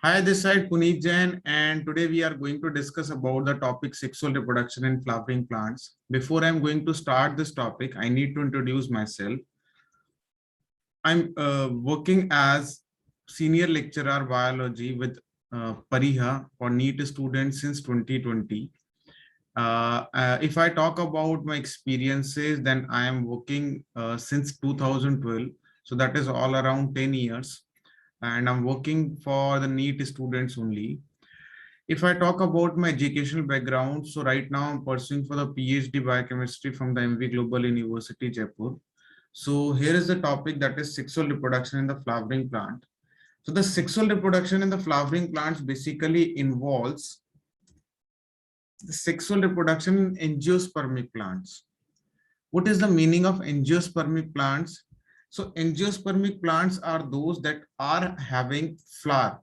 Hi, this side Puneet Jain, and today we are going to discuss about the topic sexual reproduction in flowering plants. Before I'm going to start this topic, I need to introduce myself. I'm working as senior lecturer biology with Pariha for NEET students since 2020. If I talk about my experiences, then I am working since 2012. So that is all around 10 years. And I'm working for the NEET students only. If I talk about my educational background, so right now I'm pursuing for the PhD biochemistry from the MV Global University, Jaipur. So here is the topic, that is sexual reproduction in the flowering plant. So the sexual reproduction in the flowering plants basically involves the sexual reproduction in angiospermic plants. What is the meaning of angiospermic plants? So angiospermic plants are those that are having flower.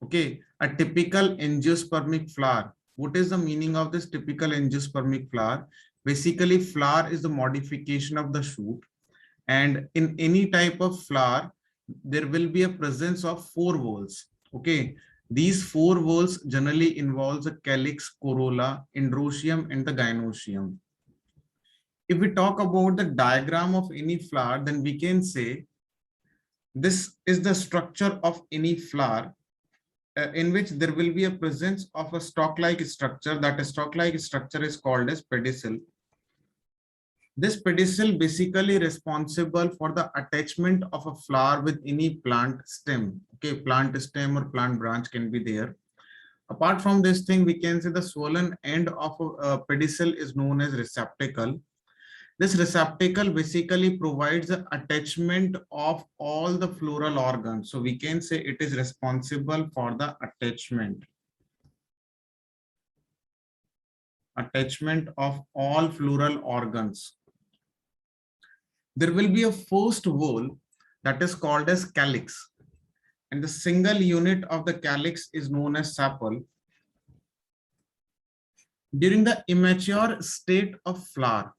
Okay, a typical angiospermic flower. What is the meaning of this typical angiospermic flower? Basically, flower is the modification of the shoot, and in any type of flower, there will be a presence of four whorls. Okay, these four whorls generally involves a calyx, corolla, androecium, and the gynoecium. If we talk about the diagram of any flower, then we can say this is the structure of any flower, in which there will be a presence of a stalk-like structure. That stalk-like structure is called as pedicel. This pedicel basically responsible for the attachment of a flower with any plant stem. Okay, plant stem or plant branch can be there. Apart from this thing, we can say the swollen end of a pedicel is known as receptacle. This receptacle basically provides the attachment of all the floral organs. So we can say it is responsible for the attachment of all floral organs. There will be a first whorl that is called as calyx, and the single unit of the calyx is known as sepal. During the immature state of flower,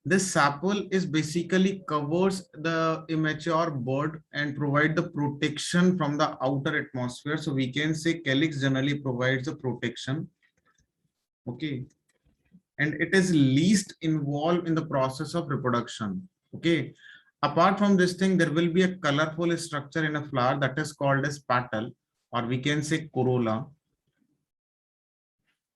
this sepal is basically covers the immature bud and provide the protection from the outer atmosphere. So we can say calyx generally provides the protection. Okay, and it is least involved in the process of reproduction. Okay, apart from this thing, there will be a colorful structure in a flower that is called as petal, or we can say corolla.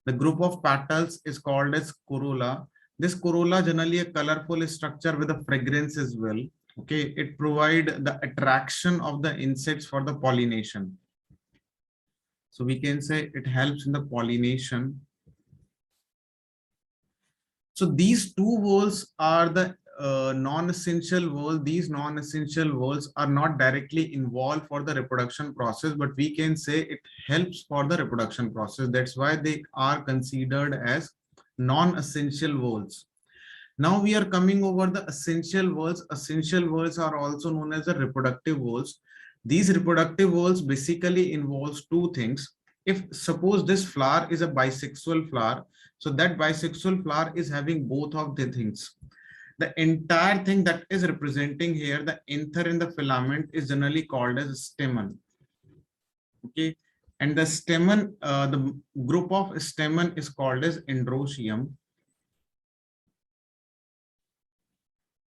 The group of petals is called as corolla. This corolla generally a colorful structure with a fragrance as well. Okay, it provide the attraction of the insects for the pollination. So we can say it helps in the pollination. So these two whorls are the non-essential whorls. These non-essential whorls are not directly involved for the reproduction process, but we can say it helps for the reproduction process. That's why they are considered as non-essential whorls. Now we are coming over the essential whorls. Essential whorls are also known as the reproductive whorls. These reproductive whorls basically involves two things. If suppose this flower is a bisexual flower, so that bisexual flower is having both of the things. The entire thing that is representing here, the anther in the filament, is generally called as stamen. Okay, and the stamen, the group of stamen is called as androecium.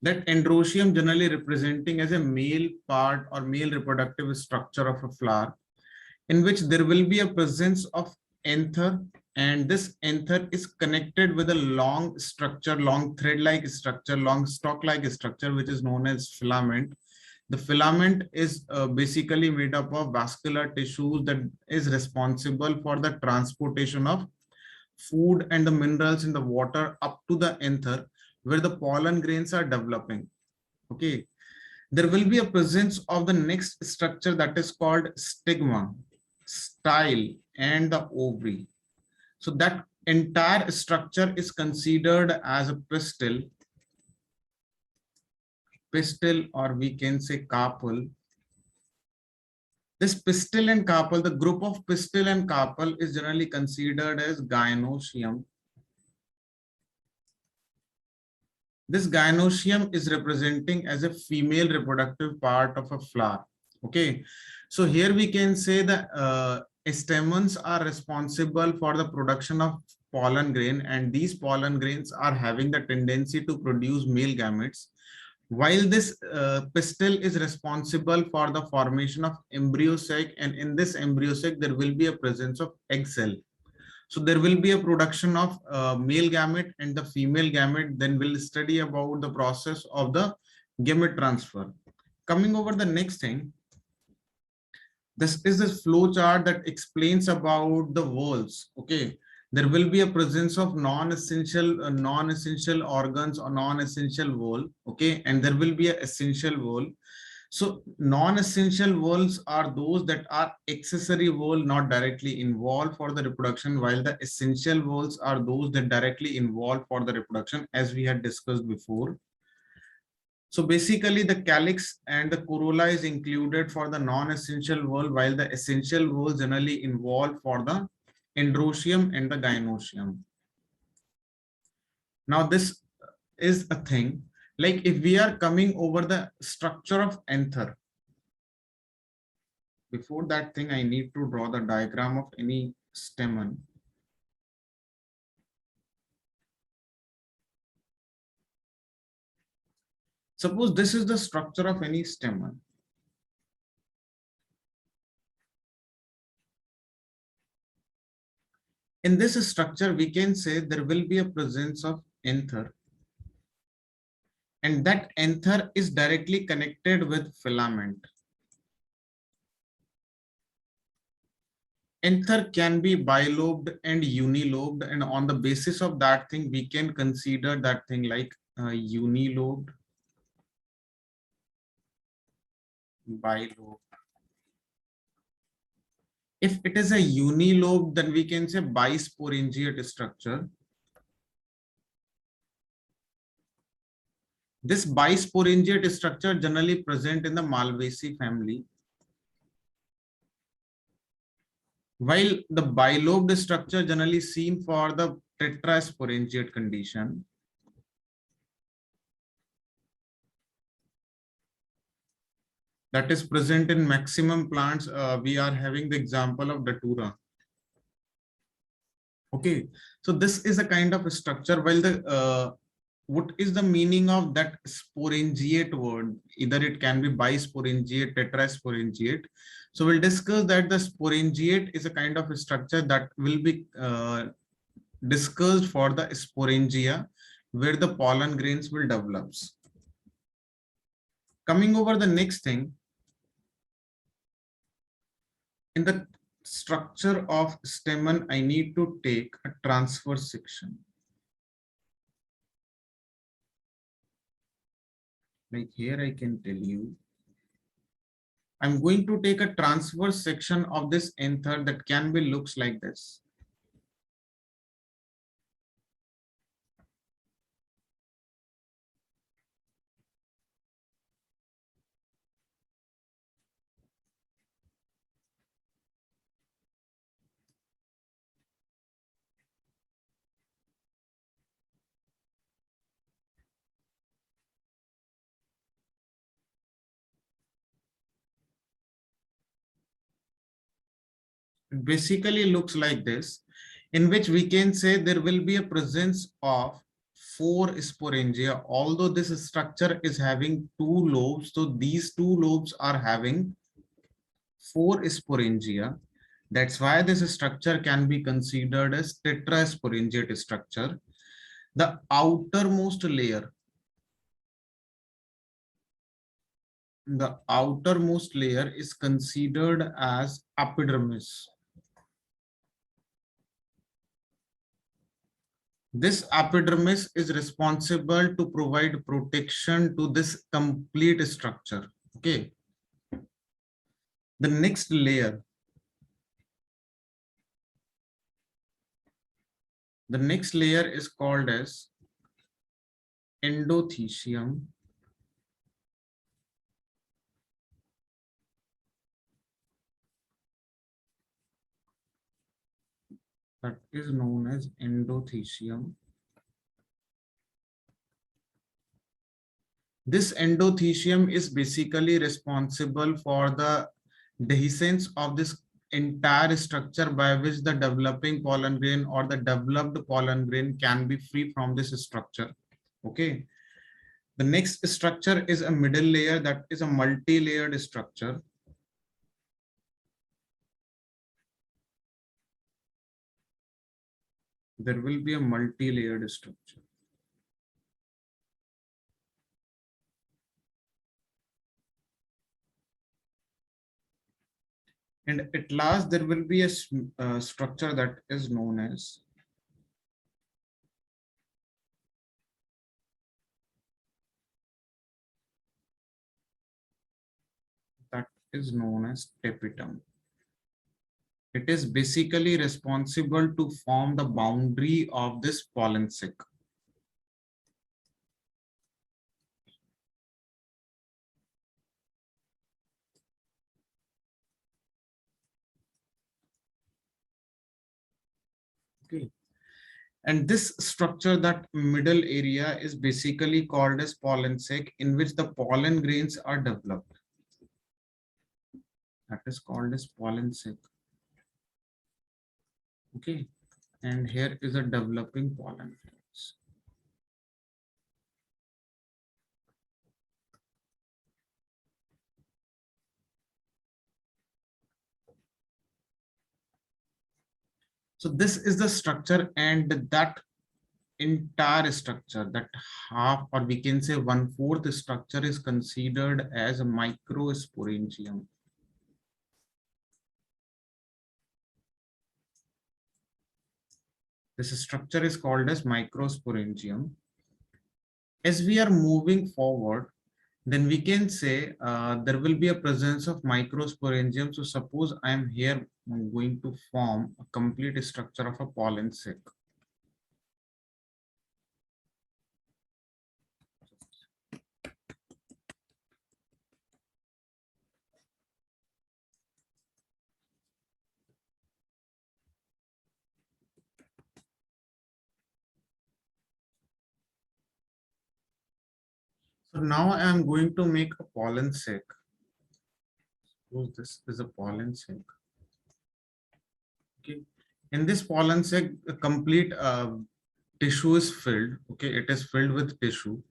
That androecium generally representing as a male part or male reproductive structure of a flower, in which there will be a presence of anther, and this anther is connected with a long structure, long thread-like structure, long stalk-like structure, which is known as filament. The filament is basically made up of vascular tissues that is responsible for the transportation of food and the minerals in the water up to the anther, where the pollen grains are developing. Okay, there will be a presence of the next structure that is called stigma, style, and the ovary. So that entire structure is considered as a pistil, or we can say carpel. This pistil and carpel, the group of pistil and carpel is generally considered as gynoecium. This gynoecium is representing as a female reproductive part of a flower. Okay, so here we can say that stamens are responsible for the production of pollen grain, and these pollen grains are having the tendency to produce male gametes, while this pistil is responsible for the formation of embryo sac, and in this embryo sac there will be a presence of egg cell. So there will be a production of male gamete and the female gamete. Then we'll study about the process of the gamete transfer. Coming over the next thing, this is the flow chart that explains about the walls. Okay, there will be a presence of non-essential organs or non-essential wall. Okay, and there will be an essential wall. So non-essential walls are those that are accessory wall, not directly involved for the reproduction, while the essential walls are those that directly involved for the reproduction, as we had discussed before. So basically the calyx and the corolla is included for the non-essential wall, while the essential wall generally involved for the androecium and the gynoecium. Now this is a thing, like if we are coming over the structure of anther, before that thing I need to draw the diagram of any stamen. Suppose this is the structure of any stamen. In this structure, we can say there will be a presence of anther, and that anther is directly connected with filament. Anther can be bilobed and unilobed, and on the basis of that thing, we can consider that thing like unilobed, bilobed. If it is a unilobe, then we can say bisporangiate structure. This bisporangiate structure generally present in the Malvaceae family, while the bilobed structure generally seen for the tetrasporangiate condition. That is present in maximum plants. We are having the example of Datura. Okay, so this is a kind of a structure. While the what is the meaning of that sporangiate word? Either it can be bisporangiate, tetrasporangiate. So we'll discuss that the sporangiate is a kind of a structure that will be discussed for the sporangia, where the pollen grains will develop. Coming over the next thing, in the structure of stamen, I need to take a transverse section. Like here, I can tell you, I'm going to take a transverse section of this anther that can be looks like this. It basically looks like this, in which we can say there will be a presence of 4 sporangia. Although this structure is having 2 lobes, so these 2 lobes are having 4 sporangia. That's why this structure can be considered as tetrasporangiate structure. The outermost layer is considered as epidermis. This epidermis is responsible to provide protection to this complete structure. Okay. The next layer. The next layer is called as endothecium. That is known as endothecium. This endothecium is basically responsible for the dehiscence of this entire structure by which the developing pollen grain or the developed pollen grain can be free from this structure. Okay. The next structure is a middle layer, that is a multi-layered structure. There will be a multi-layered structure. And at last, there will be a structure that is known as tapetum. It is basically responsible to form the boundary of this pollen sac. Okay. And this structure, that middle area, is basically called as pollen sac, in which the pollen grains are developed. That is called as pollen sac. Okay. And here is a developing pollen grains. So this is the structure, and that entire structure, that half, or we can say 1/4 structure, is considered as a microsporangium. This structure is called as microsporangium. As we are moving forward, then we can say there will be a presence of microsporangium. So suppose I am here going to form a complete structure of a pollen sac. So now I am going to make a pollen sac. Suppose this is a pollen sac. Okay. In this pollen sac, a complete tissue is filled. Okay, it is filled with tissue.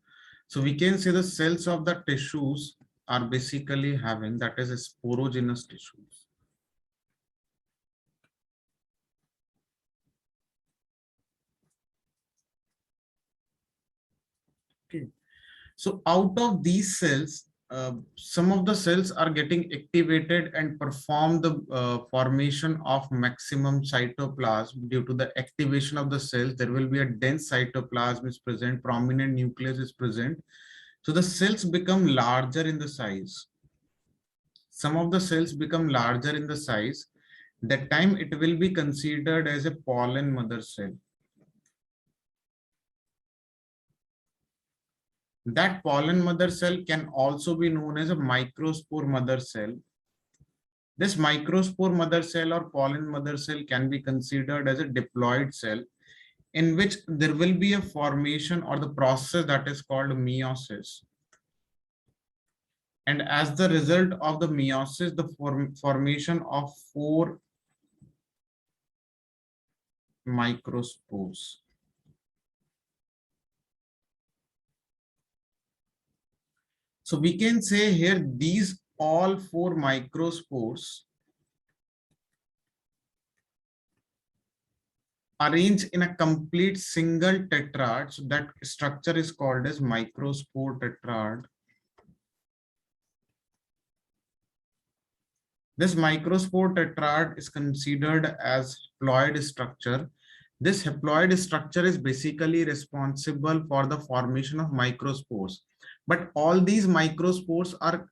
So we can say the cells of the tissues are basically having, that is, sporogenous tissues. Okay. So out of these cells, some of the cells are getting activated and perform the formation of maximum cytoplasm. Due to the activation of the cells, there will be a dense cytoplasm is present, prominent nucleus is present. So the cells become larger in the size. Some of the cells become larger in the size. That time it will be considered as a pollen mother cell. That pollen mother cell can also be known as a microspore mother cell. This microspore mother cell or pollen mother cell can be considered as a diploid cell, in which there will be a formation or the process that is called meiosis. And as the result of the meiosis, the formation of 4 microspores. So we can say here these all 4 microspores arranged in a complete single tetrad. So that structure is called as microspore tetrad. This microspore tetrad is considered as haploid structure. This haploid structure is basically responsible for the formation of microspores. But all these microspores are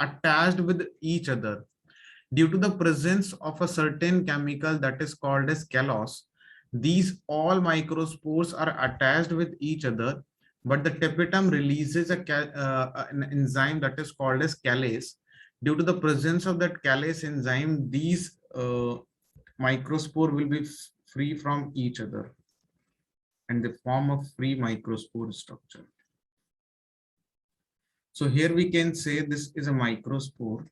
attached with each other. Due to the presence of a certain chemical that is called as callose, these all microspores are attached with each other, but the tapetum releases an enzyme that is called as callase. Due to the presence of that callase enzyme, these microspore will be free from each other and they form a free microspore structure. So here we can say this is a microspore,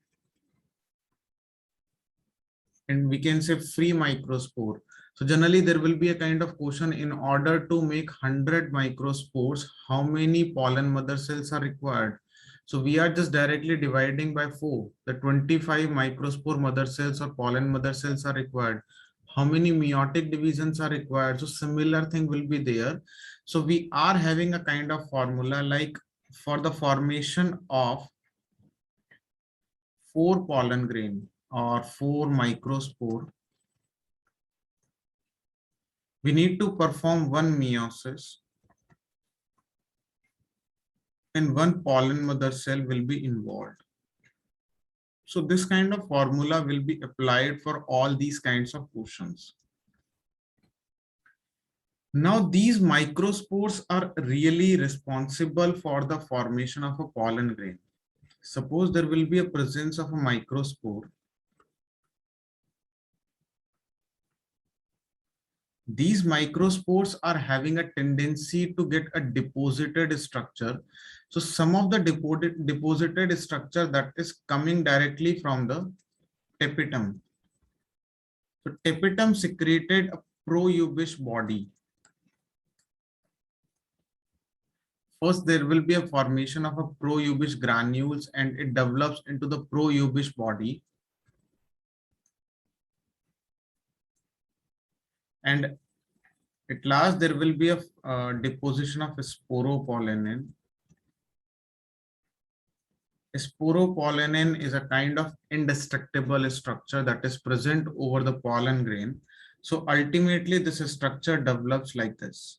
and we can say free microspore. So generally there will be a kind of question, in order to make 100 microspores, how many pollen mother cells are required? So we are just directly dividing by 4. The 25 microspore mother cells or pollen mother cells are required. How many meiotic divisions are required? So similar thing will be there. So we are having a kind of formula like, for the formation of 4 pollen grain or 4 microspore, we need to perform one meiosis and one pollen mother cell will be involved. So this kind of formula will be applied for all these kinds of questions. Now these microspores are really responsible for the formation of a pollen grain. Suppose there will be a presence of a microspore. These microspores are having a tendency to get a deposited structure. So some of the deposited structure that is coming directly from the tapetum. So tapetum secreted a proubish body. First, there will be a formation of a proubish granules and it develops into the proubish body. And at last, there will be a deposition of sporopollenin. Sporopollenin is a kind of indestructible structure that is present over the pollen grain. So ultimately, this structure develops like this.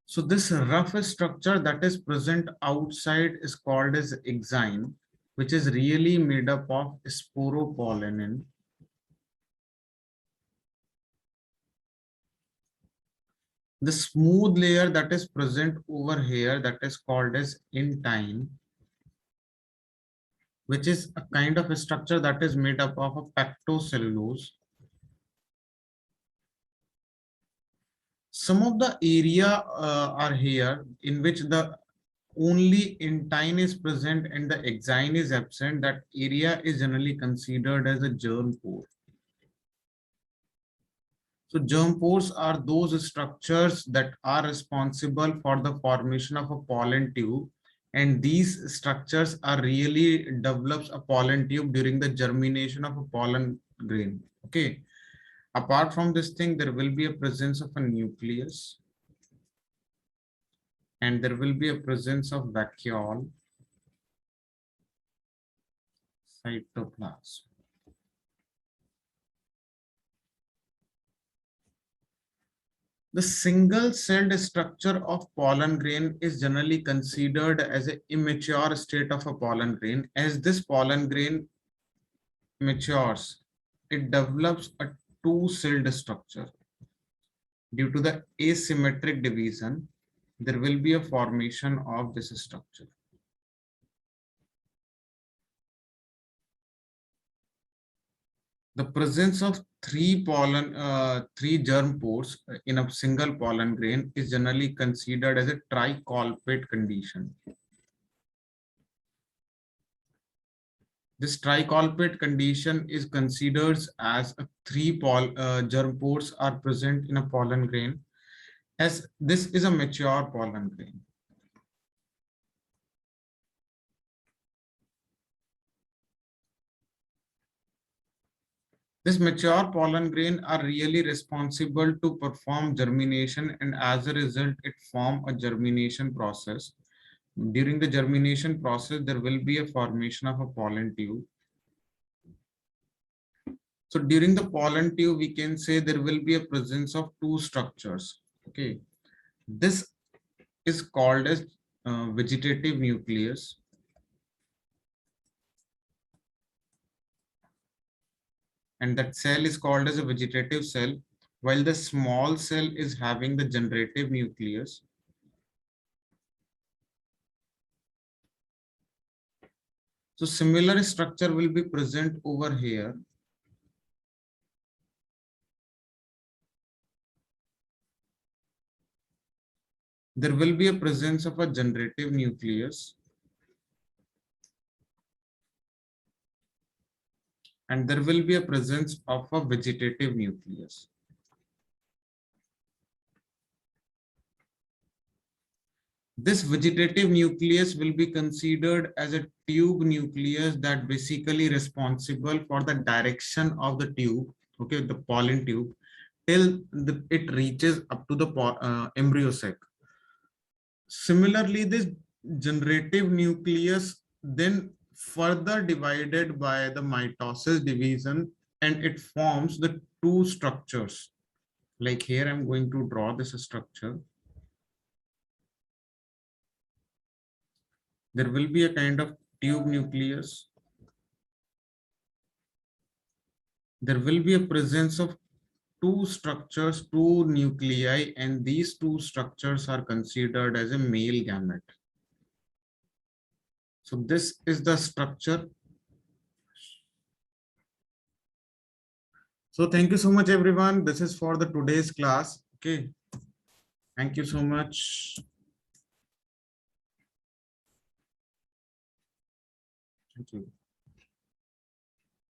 So this rough structure that is present outside is called as exine, which is really made up of sporopollenin. The smooth layer that is present over here, that is called as intine, which is a kind of a structure that is made up of a pectocellulose. Some of the area are here in which the only intine is present and the exine is absent. That area is generally considered as a germ pore. So germ pores are those structures that are responsible for the formation of a pollen tube, and these structures are really develops a pollen tube during the germination of a pollen grain. Okay. Apart from this thing, there will be a presence of a nucleus and there will be a presence of vacuole, cytoplasm. The single-celled structure of pollen grain is generally considered as an immature state of a pollen grain. As this pollen grain matures, it develops a two-celled structure. Due to the asymmetric division, there will be a formation of this structure. The presence of three germ pores in a single pollen grain is generally considered as a tricolpate condition. This tricolpate condition is considered as a germ pores are present in a pollen grain, as this is a mature pollen grain. This mature pollen grain are really responsible to perform germination, and as a result, it form a germination process. During the germination process, there will be a formation of a pollen tube. So during the pollen tube, we can say there will be a presence of two structures. Okay, this is called as vegetative nucleus. and that cell is called as a vegetative cell, while the small cell is having the generative nucleus. So similar structure will be present over here. There will be a presence of a generative nucleus, and there will be a presence of a vegetative nucleus. This vegetative nucleus will be considered as a tube nucleus that basically responsible for the direction of the tube, okay, the pollen tube, till it reaches up to the embryo sac. Similarly, this generative nucleus then further divided by the mitosis division, and it forms the two structures. Like here, I'm going to draw this structure. There will be a kind of tube nucleus. There will be a presence of two structures, two nuclei, and these two structures are considered as a male gamete. So this is the structure. So thank you so much, everyone. This is for the today's class. Okay. Thank you so much. Thank you.